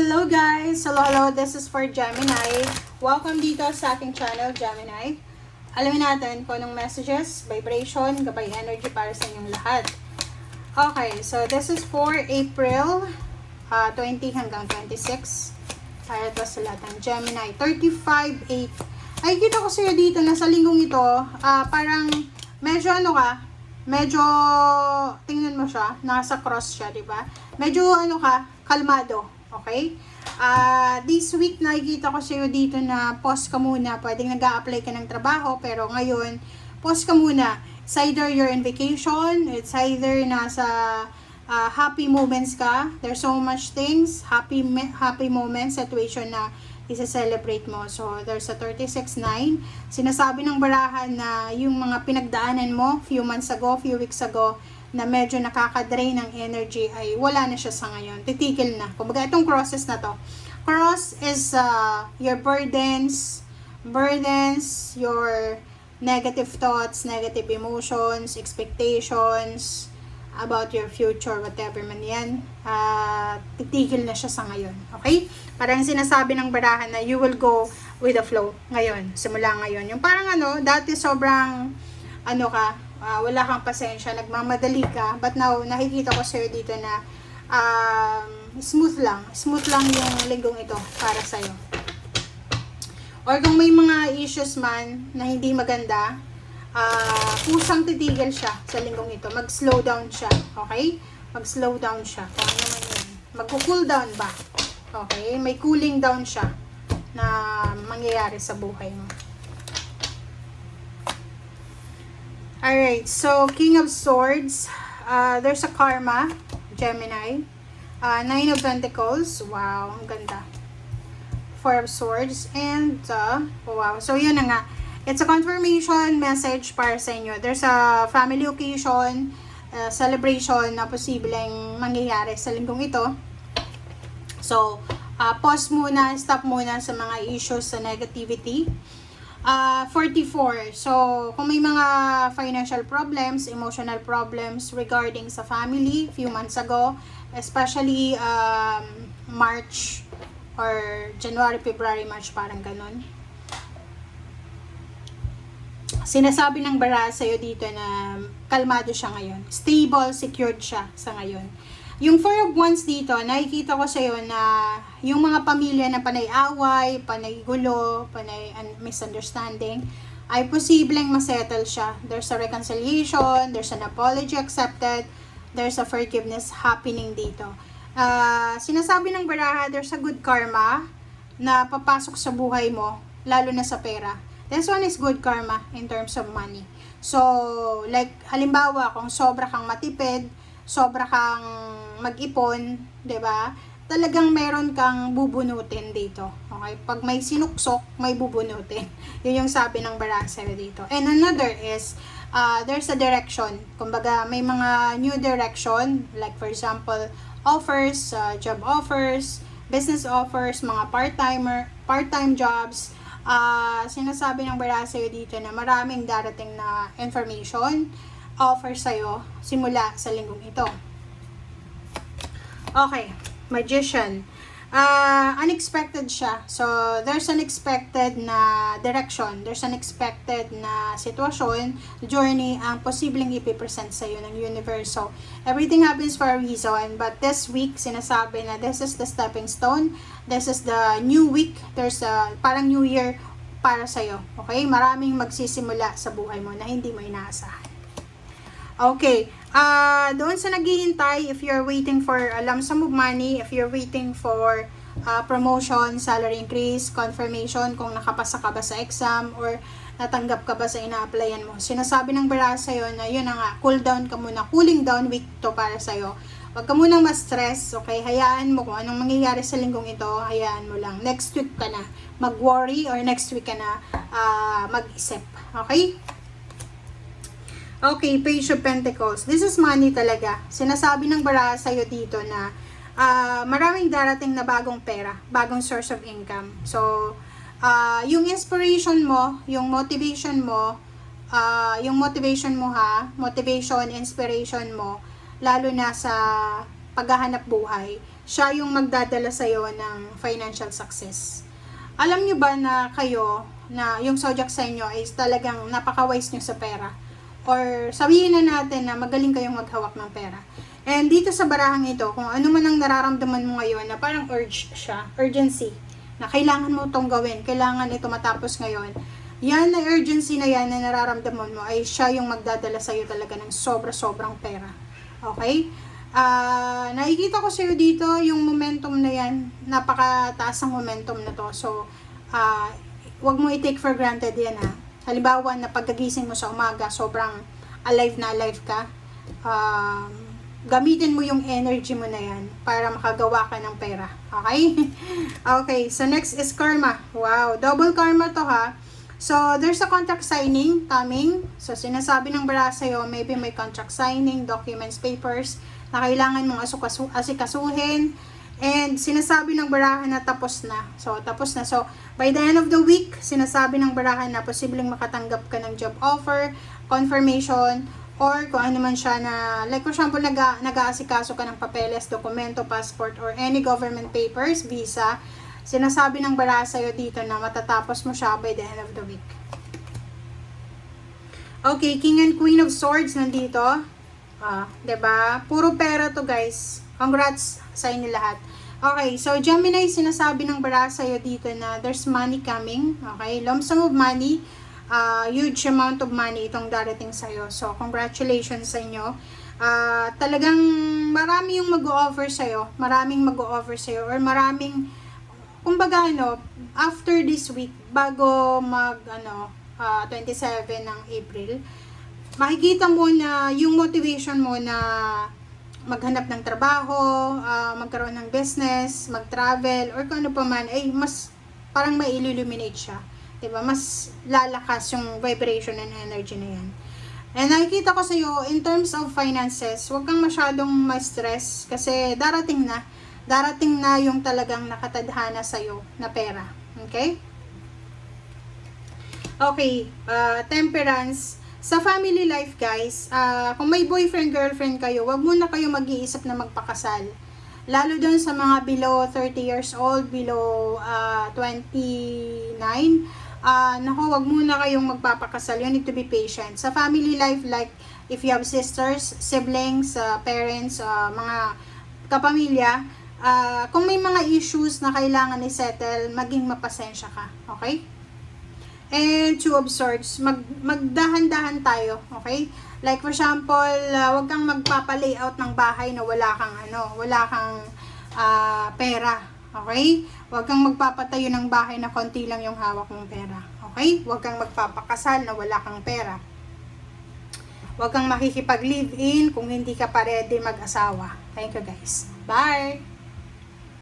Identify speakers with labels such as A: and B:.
A: Hello guys! Hello, this is for Gemini. Welcome dito sa aking channel, Gemini. Alamin natin kung anong messages, vibration, gabay energy para sa inyong lahat. Okay, so this is for April 20 hanggang 26. Para ito sa lahat ng Gemini. 35-8. Ay, kita ko sa'yo dito na sa linggong ito, parang medyo medyo, tingnan mo siya, nasa cross siya, di ba? Medyo kalmado, okay? This week, nakikita ko sa'yo dito na pause ka muna. Pwedeng nag-a-apply ka ng trabaho, pero ngayon, pause ka muna. It's either you're in vacation, it's either nasa happy moments ka. There's so much things, happy moments, situation na i-celebrate mo. So, there's a 36-9. Sinasabi ng barahan na yung mga pinagdaanan mo few months ago, few weeks ago, na medyo nakaka-drain ng energy ay wala na siya sa ngayon. Titigil na. Kumbaga, itong crosses na to. Cross is your burdens, your negative thoughts, negative emotions, expectations about your future, whatever man yan, titigil na siya sa ngayon. Okay? Parang sinasabi ng barahan na you will go with the flow ngayon, simula ngayon. Yung parang dati sobrang wala kang pasensya, nagmamadali ka, but now nakikita ko sa'yo dito na smooth lang yung linggong ito para sa'yo. Or kung may mga issues man na hindi maganda, kusang titigil siya sa linggong ito. Mag-slow down siya. Okay? Mag-slow down siya. Kung ano naman yun. Mag-cool down ba? Okay? May cooling down siya na mangyayari sa buhay mo. Alright. So, King of Swords. There's a karma. Gemini. Nine of Pentacles. Wow. Ang ganda. Four of Swords. And, wow. So, yun na nga. It's a confirmation message para sa inyo. There's a family occasion, celebration na posibleng mangyayari sa linggong ito. So, pause muna, stop muna sa mga issues sa negativity. 44. So, kung may mga financial problems, emotional problems regarding sa family, few months ago, especially March or January, February, March, parang ganun. Sinasabi ng bara sa'yo dito na kalmado siya ngayon. Stable, secured siya sa ngayon. Yung Four of Wands dito, nakikita ko sa'yo na yung mga pamilya na panay away, panay gulo, panay misunderstanding, ay posibleng masettle siya. There's a reconciliation, there's an apology accepted, there's a forgiveness happening dito. Sinasabi ng baraha, there's a good karma na papasok sa buhay mo, lalo na sa pera. This one is good karma in terms of money. So, like, halimbawa, kung sobra kang matipid, sobra kang mag-ipon, 'di ba? Talagang meron kang bubunutin dito. Okay? Pag may sinuksok, may bubunutin. Yun yung sabi ng barasa dito. And another is, there's a direction. Kumbaga, may mga new direction. Like, for example, offers, job offers, business offers, mga part-time jobs. Sinasabi ng bara sa'yo dito na maraming darating na information, offer sa'yo, simula sa linggong ito. Okay, Magician. Unexpected siya. So, there's an expected na direction, there's an expected na sitwasyon, journey, ang posibleng ipipresent sa'yo ng universe. So, everything happens for a reason, but this week, sinasabi na this is the stepping stone, this is the new week, there's a parang new year para sa'yo. Okay? Maraming magsisimula sa buhay mo na hindi mo inaasahan. Okay. Doon sa naghihintay, if you're waiting for a lump sum of money, if you're waiting for promotion, salary increase, confirmation kung nakapasa ka ba sa exam or natanggap ka ba sa ina-applyan mo. Sinasabi ng bara sa'yo na yun na nga, cool down ka muna. Cooling down week to para sa'yo. Huwag ka munang ma-stress, okay? Hayaan mo kung anong mangyayari sa linggong ito, hayaan mo lang. Next week ka na mag-worry or next week ka na mag-isip. Okay? Okay, Page of Pentacles. This is money talaga. Sinasabi ng bara sa'yo dito na maraming darating na bagong pera, bagong source of income. So, yung inspiration mo, yung motivation mo, motivation, inspiration mo, lalo na sa paghahanap buhay, siya yung magdadala sa'yo ng financial success. Alam nyo ba na kayo, na yung zodiac sign nyo is talagang napaka-wise nyo sa pera? Or sabihin na natin na magaling kayong maghawak ng pera. And dito sa barahang ito, kung ano man ang nararamdaman mo ngayon na parang urgency, na kailangan mo itong gawin, kailangan ito matapos ngayon, yan na urgency na yan na nararamdaman mo ay siya yung magdadala sa'yo talaga ng sobra-sobrang pera. Okay? Nakikita ko sa'yo dito yung momentum na yan, napakataas ang momentum na to. So, wag mo i-take for granted yan ha. Halimbawa na pagkagising mo sa umaga, sobrang alive na alive ka. Gamitin mo yung energy mo na yan para makagawa ka ng pera. Okay? Okay, so next is karma. Wow, double karma to ha. So, there's a contract signing coming. So, sinasabi ng bara sa'yo, maybe may contract signing, documents, papers na kailangan mong asikasuhin. And sinasabi ng barahan na tapos na. So, tapos na. So, by the end of the week, sinasabi ng barahan na posibleng makatanggap ka ng job offer, confirmation, or kung ano man siya na, like for example, nag-aasikaso ka ng papeles, dokumento, passport, or any government papers, visa, sinasabi ng bara sa'yo dito na matatapos mo siya by the end of the week. Okay, King and Queen of Swords nandito. Diba? Puro pera to guys. Congrats sa inyo lahat. Okay, so Gemini, sinasabi ng bara sa'yo dito na there's money coming. Okay, lump sum of money. Huge amount of money itong darating sa'yo. So, congratulations sa inyo. Talagang marami yung mag-o-offer sa'yo. Maraming mag-o-offer sa'yo. Or maraming, kumbaga after this week, bago 27 ng April, makikita mo na yung motivation mo na maghanap ng trabaho, magkaroon ng business, mag-travel, or kung ano pa man, ay mas parang may illuminate siya. Diba? Mas lalakas yung vibration and energy na yan. And nakikita ko sa iyo, in terms of finances, huwag kang masyadong ma-stress kasi darating na yung talagang nakatadhana sa iyo na pera. Okay? Okay, temperance. Sa family life guys, kung may boyfriend, girlfriend kayo, wag muna kayo mag-iisip na magpakasal. Lalo dun sa mga below 30 years old, below 29, naku, wag muna kayong magpapakasal. You need to be patient. Sa family life, like if you have sisters, siblings, parents, mga kapamilya, kung may mga issues na kailangan i-settle, maging mapasensya ka. Okay? And to observe, magdahan-dahan tayo, okay? Like for example, wag kang magpapa-layout ng bahay na wala kang pera, okay? Wag kang magpapatayo ng bahay na konti lang yung hawak mong pera, okay? Wag kang magpapakasal na wala kang pera. Wag kang makikipag-live-in kung hindi ka pa ready mag-asawa. Thank you guys. Bye!